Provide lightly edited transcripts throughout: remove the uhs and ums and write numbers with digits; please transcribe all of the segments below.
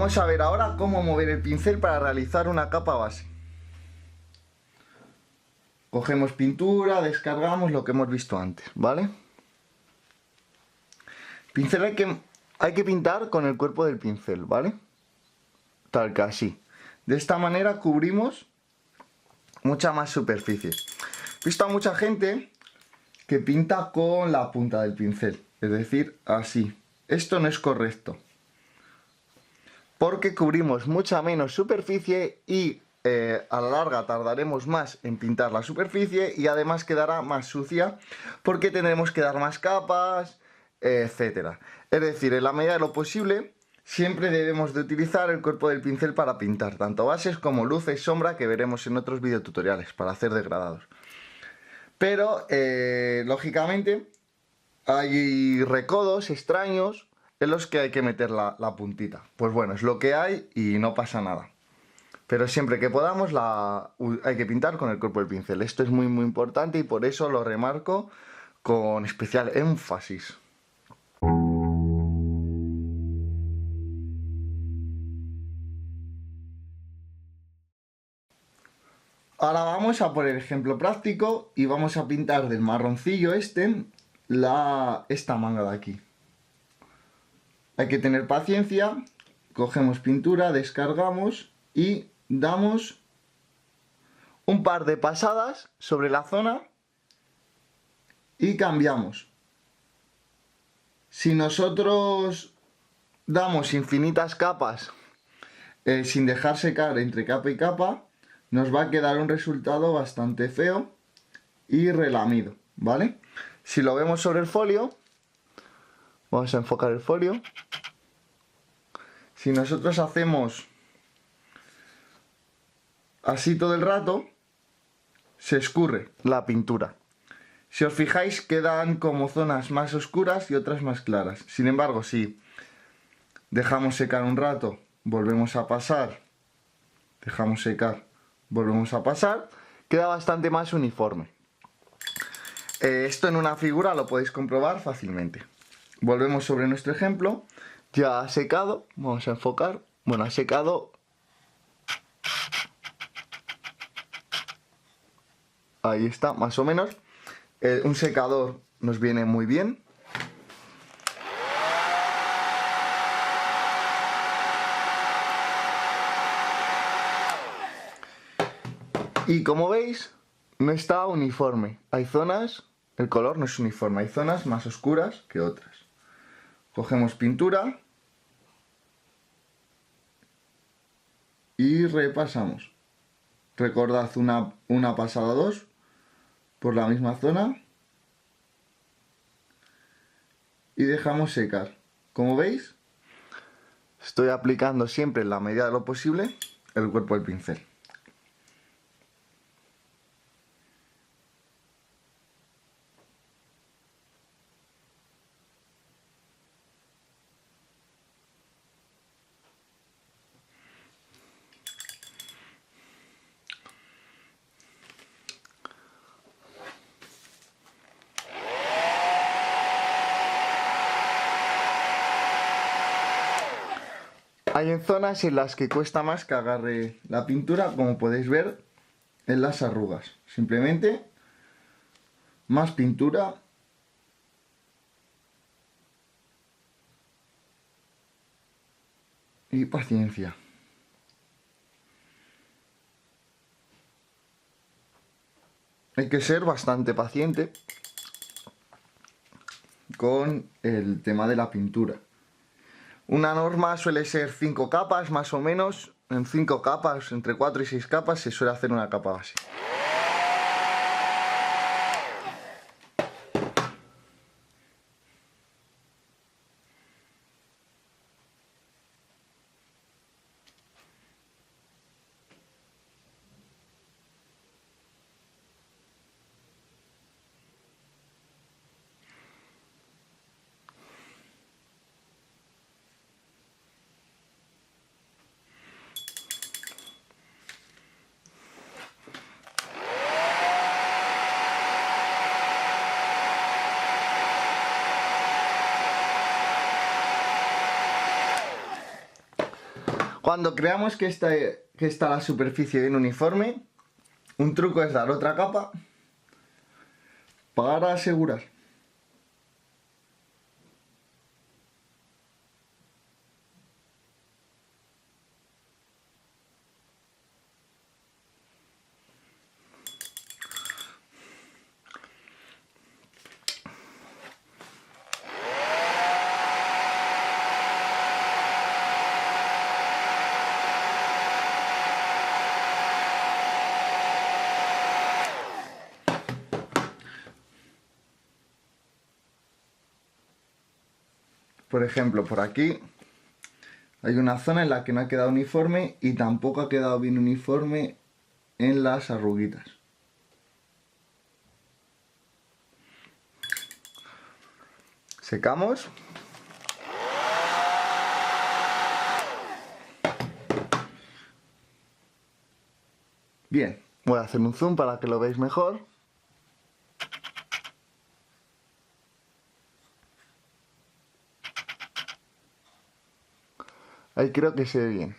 Vamos a ver ahora cómo mover el pincel para realizar una capa base. Cogemos pintura, descargamos lo que hemos visto antes, ¿vale? Pincel hay que pintar con el cuerpo del pincel, ¿vale? Tal que así. De esta manera cubrimos mucha más superficie. He visto a mucha gente que pinta con la punta del pincel, es decir, así. Esto no es correcto, porque cubrimos mucha menos superficie y a la larga tardaremos más en pintar la superficie y además quedará más sucia porque tendremos que dar más capas, etcétera. Es decir, en la medida de lo posible siempre debemos de utilizar el cuerpo del pincel para pintar tanto bases como luces, sombra, que veremos en otros videotutoriales para hacer degradados. Pero lógicamente hay recodos extraños en los que hay que meter la puntita. Pues bueno, es lo que hay y no pasa nada. Pero siempre que podamos hay que pintar con el cuerpo del pincel. Esto es muy importante y por eso lo remarco con especial énfasis. Ahora vamos a por el ejemplo práctico y vamos a pintar del marroncillo esta manga de aquí. Hay que tener paciencia, cogemos pintura, descargamos y damos un par de pasadas sobre la zona y cambiamos. Si nosotros damos infinitas capas sin dejar secar entre capa y capa, nos va a quedar un resultado bastante feo y relamido, ¿vale? Si lo vemos sobre el folio, vamos a enfocar el folio. Si nosotros hacemos así todo el rato, se escurre la pintura. Si os fijáis, quedan como zonas más oscuras y otras más claras. Sin embargo, si dejamos secar un rato, volvemos a pasar, dejamos secar, volvemos a pasar, queda bastante más uniforme. Esto en una figura lo podéis comprobar fácilmente. Volvemos sobre nuestro ejemplo. Ya ha secado, vamos a enfocar. Bueno, ha secado. Ahí está, más o menos. Un secador nos viene muy bien. Y como veis, no está uniforme. Hay zonas, el color no es uniforme, hay zonas más oscuras que otras. Cogemos pintura y repasamos. Recordad una pasada 2 por la misma zona y dejamos secar. Como veis, estoy aplicando siempre en la medida de lo posible el cuerpo del pincel. Hay en zonas en las que cuesta más que agarre la pintura, como podéis ver en las arrugas. Simplemente más pintura y paciencia. Hay que ser bastante paciente con el tema de la pintura. Una norma suele ser 5 capas más o menos. En 5 capas, entre 4 y 6 capas, se suele hacer una capa base. Cuando creamos que está la superficie bien uniforme, un truco es dar otra capa para asegurar. Por ejemplo, por aquí hay una zona en la que no ha quedado uniforme y tampoco ha quedado bien uniforme en las arruguitas. Secamos. Bien, voy a hacer un zoom para que lo veáis mejor. Ahí creo que se ve bien.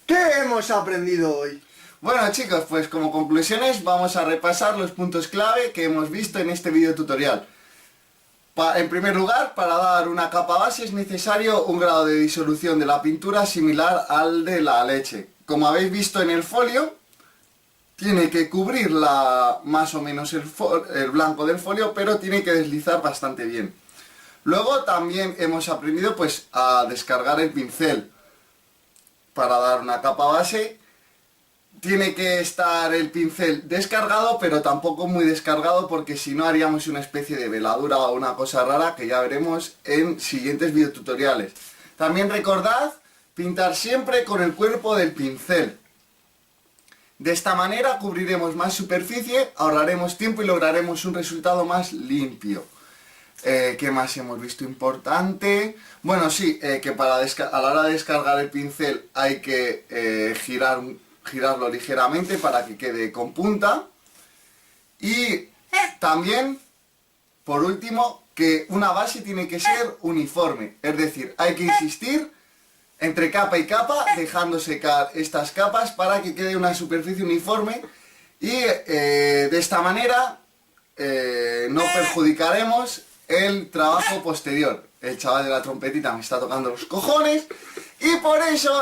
¿Qué hemos aprendido hoy? Bueno chicos, pues como conclusiones vamos a repasar los puntos clave que hemos visto en este video tutorial. En primer lugar, para dar una capa base es necesario un grado de disolución de la pintura similar al de la leche. Como habéis visto en el folio, tiene que cubrir más o menos el blanco del folio, pero tiene que deslizar bastante bien. Luego también hemos aprendido pues a descargar el pincel. Para dar una capa base tiene que estar el pincel descargado, pero tampoco muy descargado, porque si no haríamos una especie de veladura o una cosa rara que ya veremos en siguientes videotutoriales. También recordad pintar siempre con el cuerpo del pincel. De esta manera cubriremos más superficie, ahorraremos tiempo y lograremos un resultado más limpio. ¿Qué más hemos visto importante? Bueno, sí, que a la hora de descargar el pincel hay que girarlo ligeramente para que quede con punta. Y también, por último, que una base tiene que ser uniforme. Es decir, hay que insistir entre capa y capa, dejando secar estas capas para que quede una superficie uniforme. Y de esta manera no perjudicaremos el trabajo posterior. El chaval de la trompetita me está tocando los cojones y por eso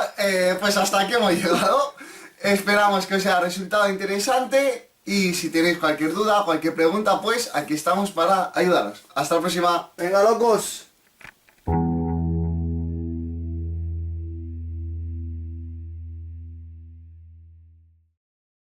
pues hasta aquí hemos llegado. Esperamos que os haya resultado interesante y si tenéis cualquier duda, cualquier pregunta, pues aquí estamos para ayudaros. Hasta la próxima. Venga, locos.